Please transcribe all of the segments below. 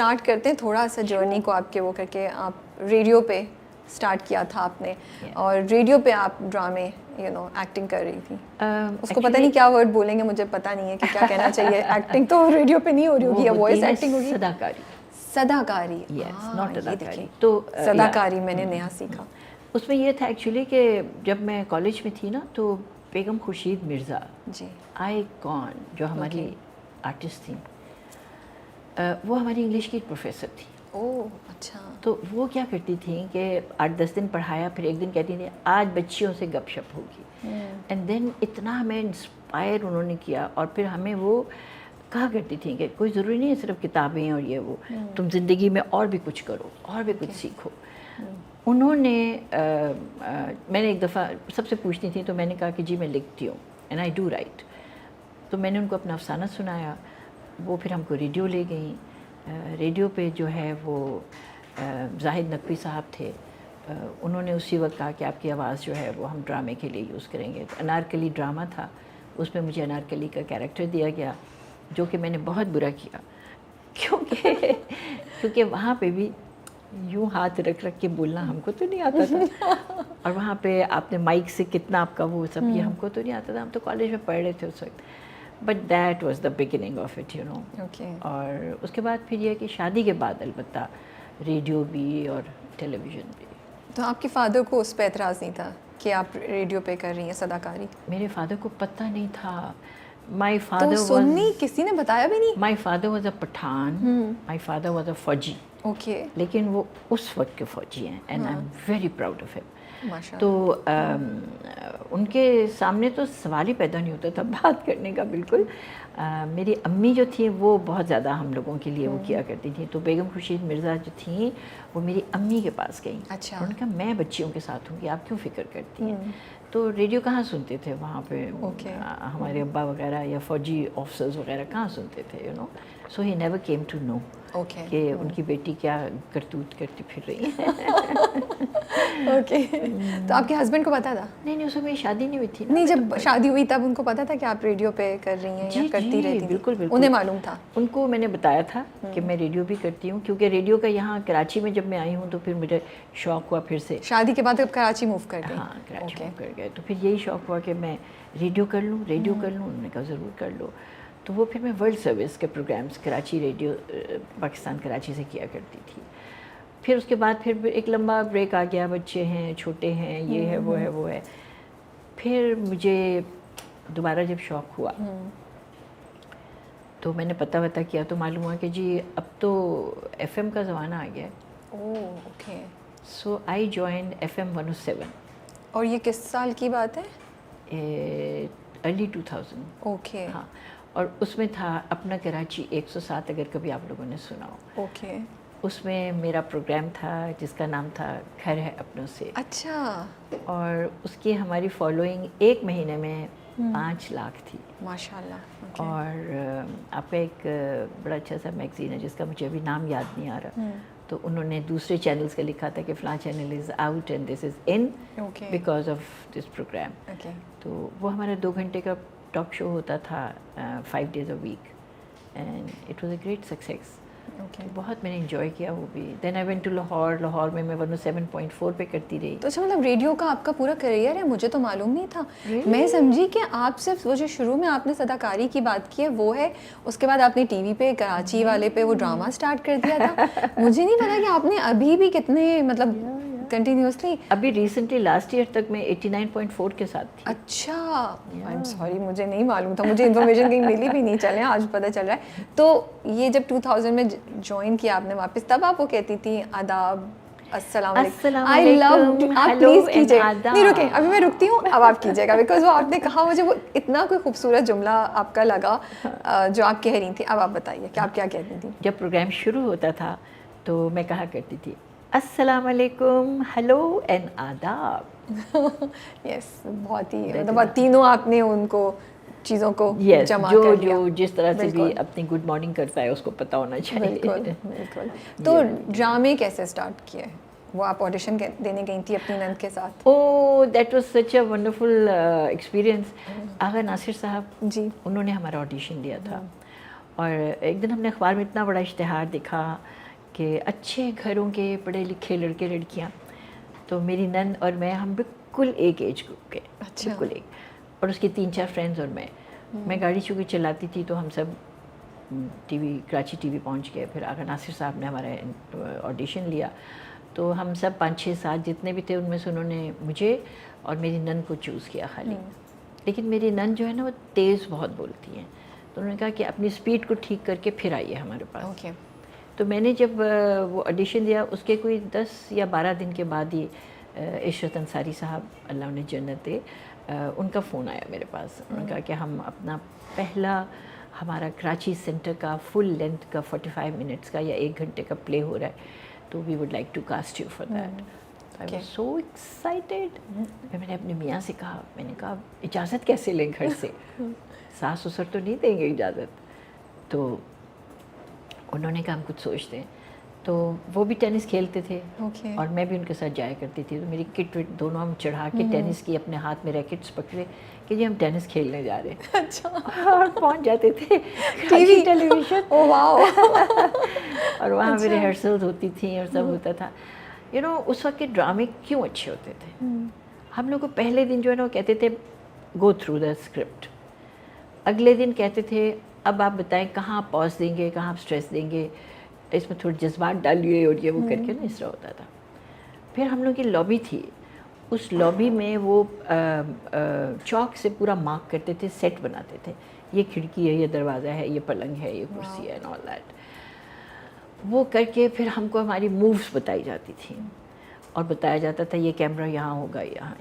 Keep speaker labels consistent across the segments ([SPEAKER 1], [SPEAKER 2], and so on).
[SPEAKER 1] Start کرتے ہیں تھوڑا سا جرنی کو آپ کے وہ کر کے. آپ ریڈیو پہ اسٹارٹ کیا تھا آپ نے, اور ریڈیو پہ آپ ڈرامے ایکٹنگ کر رہی تھی. اس کو پتہ نہیں کیا ورڈ بولیں گے, مجھے پتہ نہیں ہے کہ کیا کہنا چاہیے. ایکٹنگ تو ریڈیو پہ نہیں ہو رہی ہوگی, یا وائس ایکٹنگ ہوگی.
[SPEAKER 2] صداکاری.
[SPEAKER 1] تو صداکاری میں نے نیا سیکھا.
[SPEAKER 2] اس میں یہ تھا ایکچولی کہ جب میں کالج میں تھی نا, تو بیگم خورشید مرزا
[SPEAKER 1] جی
[SPEAKER 2] آئی کون جو ہماری آرٹسٹ تھیں, وہ ہماری انگلش کی پروفیسر تھی.
[SPEAKER 1] اوہ اچھا.
[SPEAKER 2] تو وہ کیا کرتی تھیں کہ 8-10 دن پڑھایا, پھر ایک دن کہتی تھیں آج بچیوں سے گپ شپ ہوگی. اینڈ دین اتنا ہمیں انسپائر انہوں نے کیا, اور پھر ہمیں وہ کہا کرتی تھیں کہ کوئی ضروری نہیں ہے صرف کتابیں اور یہ وہ, تم زندگی میں اور بھی کچھ کرو, اور بھی کچھ سیکھو. انہوں نے میں نے ایک دفعہ سب سے پوچھتی تھی, تو میں نے کہا کہ جی میں لکھتی ہوں, اینڈ آئی ڈو رائٹ. تو میں نے ان کو اپنا افسانہ سنایا, وہ پھر ہم کو ریڈیو لے گئیں. ریڈیو پہ جو ہے وہ زاہد نقوی صاحب تھے, انہوں نے اسی وقت کہا کہ آپ کی آواز جو ہے وہ ہم ڈرامے کے لیے یوز کریں گے. انارکلی ڈرامہ تھا, اس میں مجھے انارکلی کا کیریکٹر دیا گیا, جو کہ میں نے بہت برا کیا, کیونکہ وہاں پہ بھی یوں ہاتھ رکھ کے بولنا ہم کو تو نہیں آتا تھا, اور وہاں پہ آپ نے مائک سے کتنا آپ کا وہ سب, یہ ہم کو تو نہیں آتا تھا, ہم تو کالج میں پڑھ رہے تھے اس وقت. But that was the beginning of it, you know. اور اس کے بعد پھر یہ کہ شادی کے بعد البتہ ریڈیو بھی اور ٹیلی ویژن بھی.
[SPEAKER 1] تو آپ کے فادر کو اس پہ اعتراض نہیں تھا کہ آپ ریڈیو پہ کر رہی ہیں صداکاری؟
[SPEAKER 2] میرے فادر کو پتہ نہیں تھا. My father
[SPEAKER 1] تو سنی کسی نے بتایا بھی نہیں؟
[SPEAKER 2] My father was a Pathan. My father was a فوجی.
[SPEAKER 1] اوکے.
[SPEAKER 2] لیکن وہ اس وقت کے فوجی ہیں, and I am very proud of ہم.
[SPEAKER 1] ماشاء
[SPEAKER 2] تو ان کے سامنے تو سوال ہی پیدا نہیں ہوتا تھا بات کرنے کا بالکل. میری امی جو تھیں وہ بہت زیادہ ہم لوگوں کے لیے وہ کیا کرتی تھیں. تو بیگم خورشید مرزا جو تھیں وہ میری امی کے پاس گئیں.
[SPEAKER 1] اچھا.
[SPEAKER 2] انہوں نے کہا میں بچیوں کے ساتھ ہوں گی, آپ کیوں فکر کرتی ہیں؟ تو ریڈیو کہاں سنتے تھے وہاں پہ, ہمارے ابا وغیرہ یا فوجی آفیسرز وغیرہ کہاں سنتے تھے, you know. So he never came to know کہ ان کی بیٹی کیا کرتوت کرتی پھر رہی ہے.
[SPEAKER 1] اوکے. تو آپ کے ہسبینڈ کو پتا تھا؟
[SPEAKER 2] نہیں, اس میں شادی نہیں ہوئی تھی.
[SPEAKER 1] نہیں, جب شادی ہوئی تب ان کو پتا تھا کہ آپ ریڈیو پہ کر رہی ہیں یا کرتی رہتی؟
[SPEAKER 2] بالکل بالکل,
[SPEAKER 1] انہیں معلوم تھا.
[SPEAKER 2] ان کو میں نے بتایا تھا کہ میں ریڈیو بھی کرتی ہوں, کیونکہ ریڈیو کا یہاں کراچی میں جب میں آئی ہوں تو پھر مجھے شوق ہوا پھر سے.
[SPEAKER 1] شادی کے بعد اب کراچی موو کر گئی؟
[SPEAKER 2] ہاں کراچی موو کر گئے. تو پھر یہی شوق ہوا کہ میں ریڈیو کر لوں. انہوں نے کہا ضرور کر لو. تو وہ پھر میں ورلڈ سروس کے پروگرامز کراچی ریڈیو پاکستان کراچی سے کیا کرتی تھی. پھر اس کے بعد پھر ایک لمبا بریک آ گیا, بچے ہیں, چھوٹے ہیں, یہ ہے وہ ہے. پھر مجھے دوبارہ جب شوق ہوا تو میں نے پتہ کیا تو معلوم ہوا کہ جی اب تو ایف ایم کا زمانہ آ گیا ہے.
[SPEAKER 1] Okay.
[SPEAKER 2] So I join FM 107.
[SPEAKER 1] اور یہ کس سال کی بات ہے؟
[SPEAKER 2] ارلی 2000.
[SPEAKER 1] اوکے.
[SPEAKER 2] ہاں, اور اس میں تھا اپنا کراچی 107, اگر کبھی آپ لوگوں نے سنا ہو.
[SPEAKER 1] اوکے.
[SPEAKER 2] اس میں میرا پروگرام تھا جس کا نام تھا گھر ہے اپنوں سے.
[SPEAKER 1] اچھا.
[SPEAKER 2] اور اس کی ہماری فالوئنگ ایک مہینے میں 5 لاکھ تھی.
[SPEAKER 1] ماشاء اللہ.
[SPEAKER 2] اور آپ کا ایک بڑا اچھا سا میگزین ہے جس کا مجھے ابھی نام یاد نہیں آ رہا, تو انہوں نے دوسرے چینلز کا لکھا تھا کہ فلاں channel is out and this is in because of this program. تو وہ ہمارا 2 گھنٹے کا ٹاک شو ہوتا تھا 5 days a week, and it was a great success. بہت میں نے انجوائے کیا وہ بھی. دین آئی وینٹ ٹو لاہور میں 107.4 پہ کرتی رہی.
[SPEAKER 1] تو اچھا, مطلب ریڈیو کا آپ کا پورا کریئر ہے, مجھے تو معلوم نہیں تھا. میں سمجھی کہ آپ صرف وہ جو شروع میں آپ نے صداکاری کی بات کی ہے وہ ہے, اس کے بعد آپ نے ٹی وی پہ کراچی والے پہ وہ ڈرامہ اسٹارٹ کر دیا تھا. مجھے نہیں پتا کہ آپ نے ابھی بھی کتنے مطلب کنٹینیوسلی.
[SPEAKER 2] ابھی ریسنٹلی لاسٹ ایئر تک میں 89.4 کے ساتھ تھی.
[SPEAKER 1] اچھا, آئی ایم سوری, مجھے نہیں معلوم تھا, مجھے انفارمیشن کہیں ملی بھی نہیں, چلے آج پتہ چل رہا ہے. تو یہ جب 2000 میں جوائن کیا آپ نے واپس, تب آپ وہ کہتی تھیں آداب, السلام علیکم, آئی لو, آپ پلیز کیجیے. نہیں رکیں, ابھی میں رکتی ہوں, اب آپ کیجیے گا, بیکاز وہ آپ نے کہا, مجھے وہ اتنا کوئی خوبصورت جملہ آپ کا لگا جو آپ کہہ رہی تھیں. اب آپ بتائیے کہ آپ کیا کہتی تھیں.
[SPEAKER 2] جب پروگرام شروع ہوتا تھا تو میں کہا کرتی تھی السلام علیکم, ہیلو اینڈ آداب.
[SPEAKER 1] یس, بہت ہی مطلب تینوں آپ نے ان کو چیزوں کو جمع
[SPEAKER 2] جو
[SPEAKER 1] کر لیا.
[SPEAKER 2] جو جس طرح سے بھی اپنی گڈ مارننگ کرتا ہے اس کو پتہ ہونا چاہیے.
[SPEAKER 1] بالکل. تو ڈرامے کیسے اسٹارٹ کیے؟ وہ آپ آڈیشن دینے گئی تھی اپنی نند کے ساتھ؟
[SPEAKER 2] Oh that was such a wonderful experience. Agha Nasir صاحب
[SPEAKER 1] جی,
[SPEAKER 2] انہوں نے ہمارا آڈیشن دیا تھا, اور ایک دن ہم نے اخبار میں اتنا بڑا اشتہار دیکھا کہ اچھے گھروں کے پڑھے لکھے لڑکے لڑکیاں, تو میری نند اور میں ہم بالکل ایک ایج گروپ کے, بالکل ایک, اور اس کی 3-4 فرینڈز اور میں گاڑی چونکہ چلاتی تھی تو ہم سب TV, Karachi TV پہنچ گئے. پھر آغا ناصر صاحب نے ہمارا آڈیشن لیا, تو ہم سب 5-6-7 جتنے بھی تھے ان میں سے انہوں نے مجھے اور میری نند کو چوز کیا خالی. لیکن میری نند جو ہے نا وہ تیز بہت بولتی ہیں, تو انہوں نے کہا کہ اپنی اسپیڈ کو ٹھیک کر کے پھر آئیے ہمارے پاس. تو میں نے جب وہ آڈیشن دیا اس کے کوئی 10 یا 12 دن کے بعد ہی عشرت انصاری صاحب, اللہ انہیں جنت دے, ان کا فون آیا میرے پاس. انہوں نے کہا کہ ہم اپنا پہلا ہمارا کراچی سینٹر کا فل لینتھ کا 45 منٹس کا یا 1 گھنٹے کا پلے ہو رہا ہے, تو we would like to cast you for that. I was so excited. میں نے اپنے میاں سے کہا, میں نے کہا اجازت کیسے لیں گھر سے, ساس سسر تو نہیں دیں گے اجازت. تو انہوں نے کہا ہم کچھ سوچتے ہیں. تو وہ بھی ٹینس کھیلتے تھے اور میں بھی ان کے ساتھ جایا کرتی تھی. تو میری کٹ وٹ دونوں ہم چڑھا کے ٹینس کی, اپنے ہاتھ میں ریکٹس پکڑے کہ جی ہم ٹینس کھیلنے جا رہے ہیں. اچھا. اور پہنچ جاتے تھے ٹیلی ویژن, اور وہاں پہ ریہرسلز ہوتی تھیں اور سب ہوتا تھا. یو نو اس وقت کے ڈرامے کیوں اچھے ہوتے تھے. ہم لوگ کو پہلے دن جو ہے نا وہ کہتے تھے گو تھرو دا اسکرپٹ, اگلے دن کہتے تھے اب آپ بتائیں کہاں آپ پاز دیں گے, کہاں آپ اسٹریس دیں گے, اس میں تھوڑے جذبات ڈالیے اور یہ وہ کر کے نا اس طرح ہوتا تھا. پھر ہم لوگ کی لابی تھی, اس لابی میں وہ چاک سے پورا مارک کرتے تھے, سیٹ بناتے تھے, یہ کھڑکی ہے, یہ دروازہ ہے, یہ پلنگ ہے, یہ کرسی ہے, and all that. وہ کر کے پھر ہم کو ہماری مووز بتائی جاتی تھیں اور بتایا جاتا تھا یہ کیمرہ یہاں ہوگا, یہاں.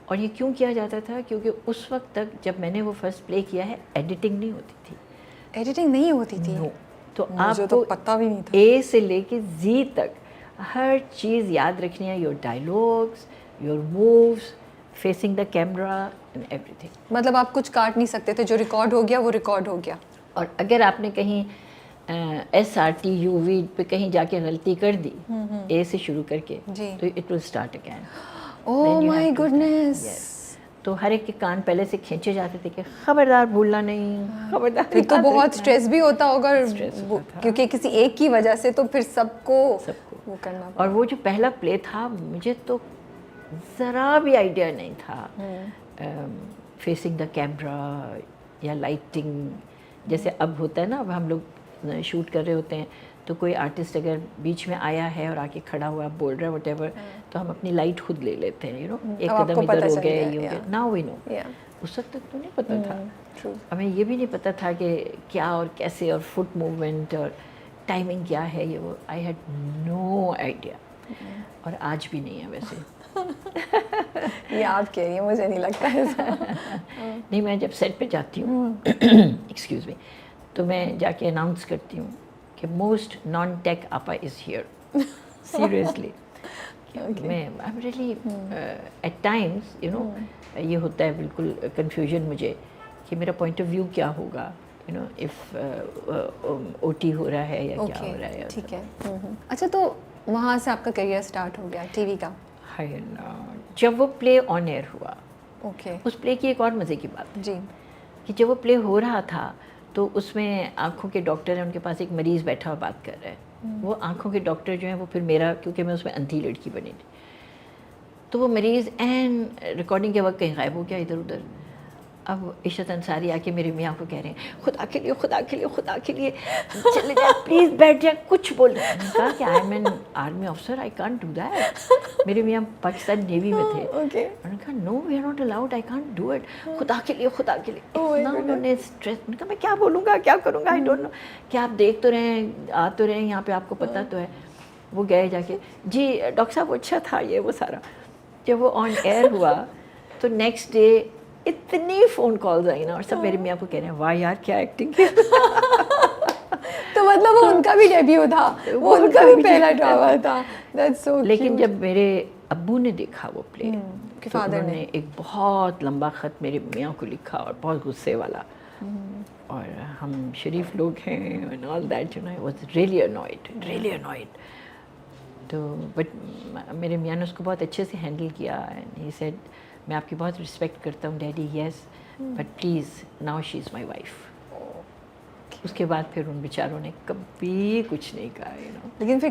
[SPEAKER 2] اور یہ کیوں کیا جاتا تھا, کیونکہ اس وقت تک جب میں نے وہ فرسٹ پلے کیا ہے ایڈیٹنگ نہیں ہوتی تھی.
[SPEAKER 1] ایڈیٹنگ نہیں ہوتی تھی؟
[SPEAKER 2] نو. تو آپ کو
[SPEAKER 1] پتہ بھی نہیں تھا,
[SPEAKER 2] اے سے لے کے زی تک ہر چیز یاد رکھنی ہے, your dialogues, your moves, facing the camera and every thing.
[SPEAKER 1] مطلب آپ کچھ کاٹ نہیں سکتے تھے, جو ریکارڈ ہو گیا وہ ریکارڈ ہو گیا.
[SPEAKER 2] اور اگر آپ نے کہیں SRTUV پہ کہیں جا کے غلطی کر دی اے سے شروع کر کے, تو it will start again.
[SPEAKER 1] Oh my goodness.
[SPEAKER 2] تو ہر ایک کے کان پہلے سے کھینچے جاتے تھے کہ خبردار بھولنا نہیں, خبردار.
[SPEAKER 1] پھر تو بہت اسٹریس بھی ہوتا ہوگا کیونکہ کسی ایک کی وجہ سے تو پھر سب کو وہ کرنا.
[SPEAKER 2] اور وہ جو پہلا پلے تھا مجھے تو ذرا بھی آئیڈیا نہیں تھا فیسنگ دا کیمرا یا لائٹنگ. جیسے اب ہوتا ہے نا, اب ہم لوگ شوٹ کر رہے ہوتے ہیں تو کوئی آرٹسٹ اگر بیچ میں آیا ہے اور آ کے کھڑا ہوا بول رہا ہے وٹ ایور, تو ہم اپنی لائٹ خود لے لیتے ہیں, یو نو, ایک قدم ادھر ہو گیا, یہ ہو گیا. ناؤ وی نو. اس وقت تک تو نہیں پتہ تھا, ہمیں یہ بھی نہیں پتہ تھا کہ کیا اور کیسے, اور فٹ موومنٹ اور ٹائمنگ کیا ہے, یہ وہ. آئی ہیڈ نو آئیڈیا, اور آج بھی نہیں ہے ویسے.
[SPEAKER 1] یہ آپ کہہ رہی ہیں, مجھے نہیں لگتا ایسا.
[SPEAKER 2] نہیں, میں جب سیٹ پہ جاتی ہوں ایکسکیوز می, تو میں جا کے اناؤنس کرتی ہوں کہ موسٹ نان ٹیک آپا از ہیئر. سیریسلی. میں really at times you know یہ ہوتا ہے بالکل کنفیوژن مجھے کہ میرا پوائنٹ آف ویو کیا ہوگا, you know, if O T ہو رہا ہے یا کیا ہو رہا ہے.
[SPEAKER 1] ٹھیک ہے. اچھا, تو وہاں سے آپ کا کیریئر اسٹارٹ ہو گیا ٹی وی کا.
[SPEAKER 2] جب وہ پلے آن ایئر ہوا,
[SPEAKER 1] اوکے,
[SPEAKER 2] اس پلے کی ایک اور مزے کی بات
[SPEAKER 1] جی,
[SPEAKER 2] کہ جب وہ پلے ہو رہا تھا تو اس میں آنکھوں کے ڈاکٹر ہیں, ان کے پاس ایک مریض بیٹھا ہوا بات کر رہا ہے. وہ آنکھوں کے ڈاکٹر جو ہیں وہ پھر میرا, کیونکہ میں اس میں اندھی لڑکی بنی تھی, تو وہ مریض ریکارڈنگ کے وقت کہیں غائب ہو گیا ادھر ادھر. اب عشرت انصاری آ کے میرے میاں کو کہہ رہے ہیں خدا کے لیے, خدا کے لیے, خدا کے لیے چلے جائیں, پلیز بیٹھ جائیں, کچھ بول رہے ہیں. میں نے کہا کہ I am an army officer, I can't do that. میرے میاں پاکستان نیوی میں تھے. انہوں نے کہا no we are not allowed, I can't do it, خدا کے لیے, خدا کے لیے. اتنا انہوں نے اسٹریس. میں نے کہا میں کیا بولوں گا, کیا کروں گا, آئی ڈونٹ نو. کیا آپ دیکھ تو رہے ہیں, آ تو رہے ہیں یہاں پہ, آپ کو پتہ تو ہے. وہ گئے جا کے, جی ڈاکٹر صاحب وہ اچھا تھا, یہ وہ سارا. جب وہ آن ایئر ہوا تو نیکسٹ ڈے اتنی فون کالز آئی نا, اور سب میرے میاں کو کہہ رہے ہیں واہ یار کیا ایکٹنگ کی.
[SPEAKER 1] تو مطلب وہ ان کا بھی ڈیبیو تھا, وہ ان کا بھی پہلا ڈرامہ تھا. That's so cute.
[SPEAKER 2] لیکن جب میرے ابو نے دیکھا وہ پلے, تو
[SPEAKER 1] فادر
[SPEAKER 2] نے ایک بہت لمبا خط میرے میاں کو لکھا, اور بہت غصے والا, اور ہم شریف لوگ ہیں and all that, you know, I was really annoyed. تو بٹ میرے میاں نے اس کو بہت اچھے سے ہینڈل کیا, اینڈ ہی سیڈ میں آپ کی بہت رسپیکٹ کرتا ہوں daddy, yes, but please now she is my wife. اس کے بعد پھر ان بیچاروں نے کبھی کچھ نہیں کہا
[SPEAKER 1] لیکن پھر